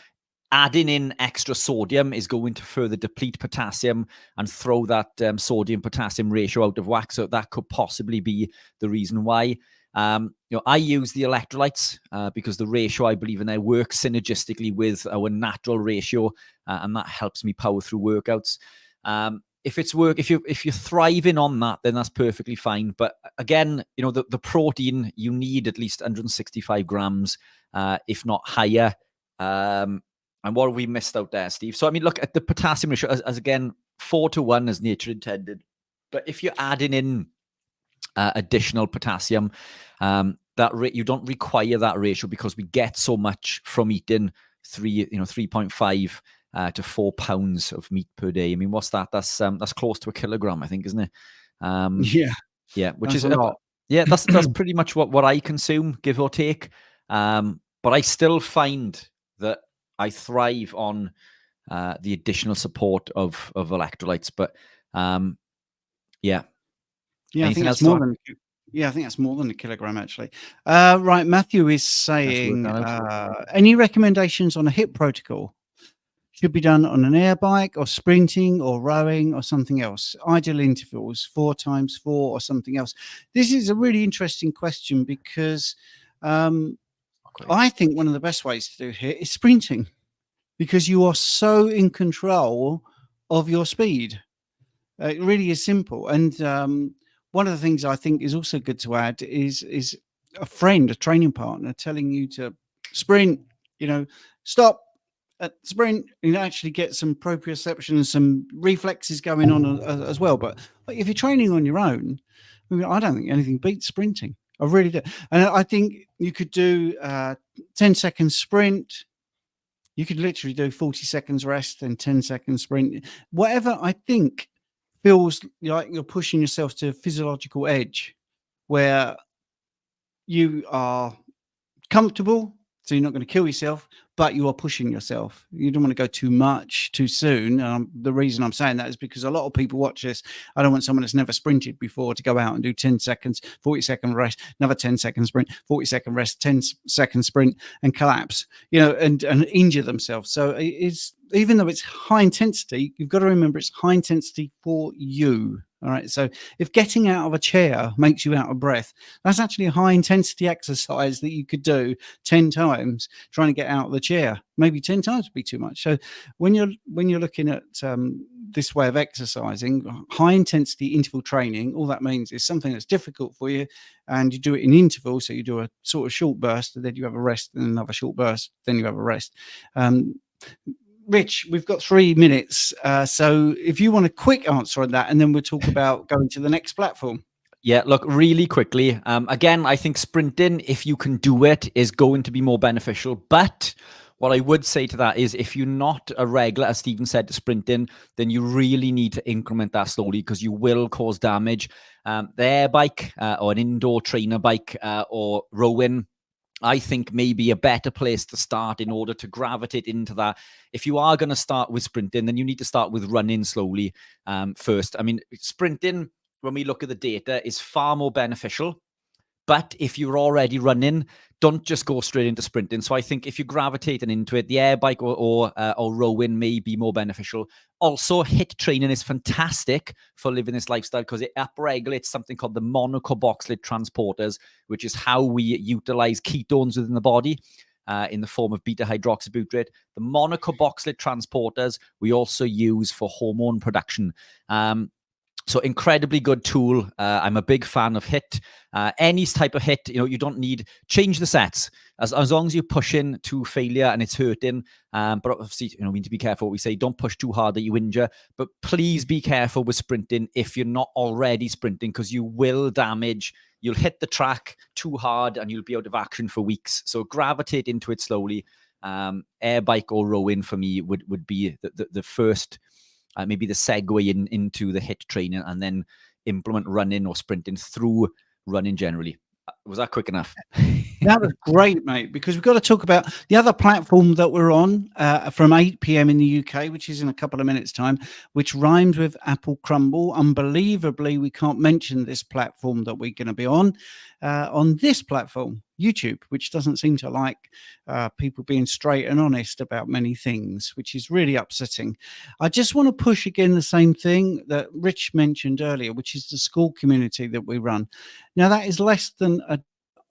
adding in extra sodium is going to further deplete potassium and throw that sodium-potassium ratio out of whack. So that could possibly be the reason why. I use the electrolytes because the ratio, I believe in there, works synergistically with our natural ratio, and that helps me power through workouts. if you're thriving on that, then that's perfectly fine. But again, the protein, you need at least 165 grams, if not higher. And what have we missed out there, Steve? So I mean, look at the potassium ratio as again 4-1 as nature intended. But if you're adding in additional potassium, you don't require that ratio, because we get so much from eating 3.5 to 4 pounds of meat per day. I mean, what's that? That's close to a kilogram, I think, isn't it? Yeah, Which that's is a lot. that's pretty much what I consume, give or take. But I still find that I thrive on the additional support of electrolytes. But Yeah, I think anything that's else to more add? than I think that's more than a kilogram actually. Right, Matthew is Let's work saying, that out. any recommendations on a HIIT protocol? Should be done on an air bike or sprinting or rowing or something else. Ideal intervals, 4x4 or something else. This is a really interesting question because I think one of the best ways to do here is sprinting, because you are so in control of your speed. It really is simple. And one of the things I think is also good to add is a friend, a training partner, telling you to sprint, stop, sprint, actually get some proprioception and some reflexes going on as well. But if you're training on your own, I mean, I don't think anything beats sprinting. I really do. And I think you could do 10-second sprint. You could literally do 40 seconds rest and 10-second sprint. Whatever I think feels like you're pushing yourself to a physiological edge where you are comfortable, so you're not going to kill yourself, but you are pushing yourself. You don't want to go too much too soon. The reason I'm saying that is because a lot of people watch this. I don't want someone that's never sprinted before to go out and do 10 seconds, 40-second rest, another 10-second sprint, 40-second rest, 10-second sprint, and collapse, and injure themselves. So it's, even though it's high intensity, you've got to remember it's high intensity for you. All right. So if getting out of a chair makes you out of breath, that's actually a high intensity exercise that you could do 10 times trying to get out of the chair. Maybe 10 times would be too much. So when you're looking at this way of exercising, high intensity interval training, all that means is something that's difficult for you, and you do it in intervals. So you do a sort of short burst, and then you have a rest, and another short burst, then you have a rest. Rich, we've got 3 minutes. So if you want a quick answer on that, and then we'll talk about going to the next platform. Yeah, look, really quickly. Again, I think sprinting, if you can do it, is going to be more beneficial. But what I would say to that is, if you're not a regular, as Stephen said, to sprinting, then you really need to increment that slowly, because you will cause damage. The air bike or an indoor trainer bike or rowing, I think maybe a better place to start in order to gravitate into that. If you are going to start with sprinting, then you need to start with running slowly first. I mean, sprinting, when we look at the data, is far more beneficial. But if you're already running, don't just go straight into sprinting. So I think if you're gravitating into it, the air bike or rowing may be more beneficial. Also, HIIT training is fantastic for living this lifestyle, because it upregulates something called the monocarboxylate transporters, which is how we utilize ketones within the body in the form of beta hydroxybutyrate. The monocarboxylate transporters we also use for hormone production. So incredibly good tool. I'm a big fan of HIIT. Any type of HIIT, you don't need, change the sets. As long as you're pushing to failure and it's hurting. But obviously, we need to be careful what we say. Don't push too hard that you injure. But please be careful with sprinting if you're not already sprinting, because you will damage. You'll hit the track too hard and you'll be out of action for weeks. So gravitate into it slowly. Air bike or rowing for me would be the first, maybe the segue into the HIIT training, and then implement running or sprinting through running generally. Was that quick enough? That was great, mate, because we've got to talk about the other platform that we're on from 8 p.m. in the UK, which is in a couple of minutes' time, which rhymes with Apple Crumble. Unbelievably, we can't mention this platform that we're going to be on this platform, YouTube, which doesn't seem to like people being straight and honest about many things, which is really upsetting. I just want to push again the same thing that Rich mentioned earlier, which is the school community that we run. Now, that is less than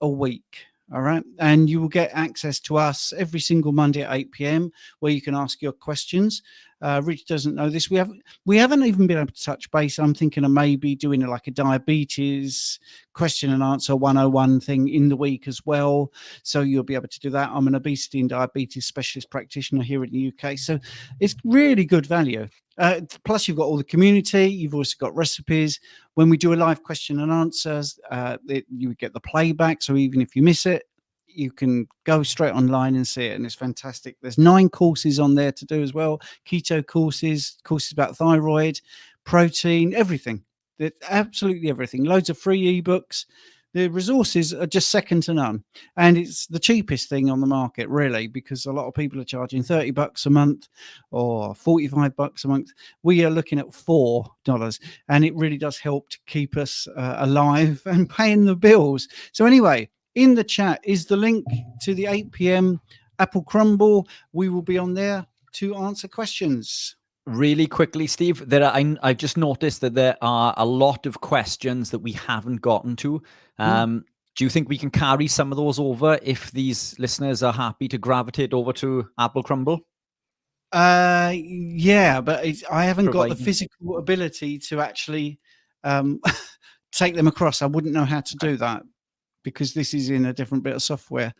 a week. All right. And you will get access to us every single Monday at 8 p.m. where you can ask your questions. Rich doesn't know this. We haven't even been able to touch base. I'm thinking of maybe doing like a diabetes question and answer 101 thing in the week as well. So you'll be able to do that. I'm an obesity and diabetes specialist practitioner here in the UK. So it's really good value. Plus, you've got all the community. You've also got recipes. When we do a live question and answers, you get the playback. So even if you miss it, you can go straight online and see it, and it's fantastic. There's 9 courses on there to do as well. Keto courses about thyroid, protein, everything. Absolutely everything. Loads of free ebooks. The resources are just second to none, and it's the cheapest thing on the market, really, because a lot of people are charging $30 a month or $45 a month. We are looking at $4, and it really does help to keep us alive and paying the bills. So anyway, in the chat is the link to the 8 p.m. Apple Crumble. We will be on there to answer questions. Really quickly, Steve, I've just noticed that there are a lot of questions that we haven't gotten to. Do you think we can carry some of those over if these listeners are happy to gravitate over to Apple Crumble? Yeah, but I haven't got the physical ability to actually take them across. I wouldn't know how to do that because this is in a different bit of software.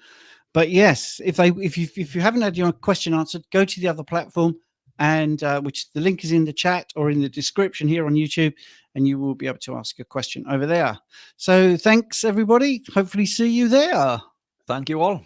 But yes, if you haven't had your question answered, go to the other platform, and which the link is in the chat or in the description here on YouTube, and you will be able to ask a question over there. So thanks, everybody. Hopefully see you there. Thank you all.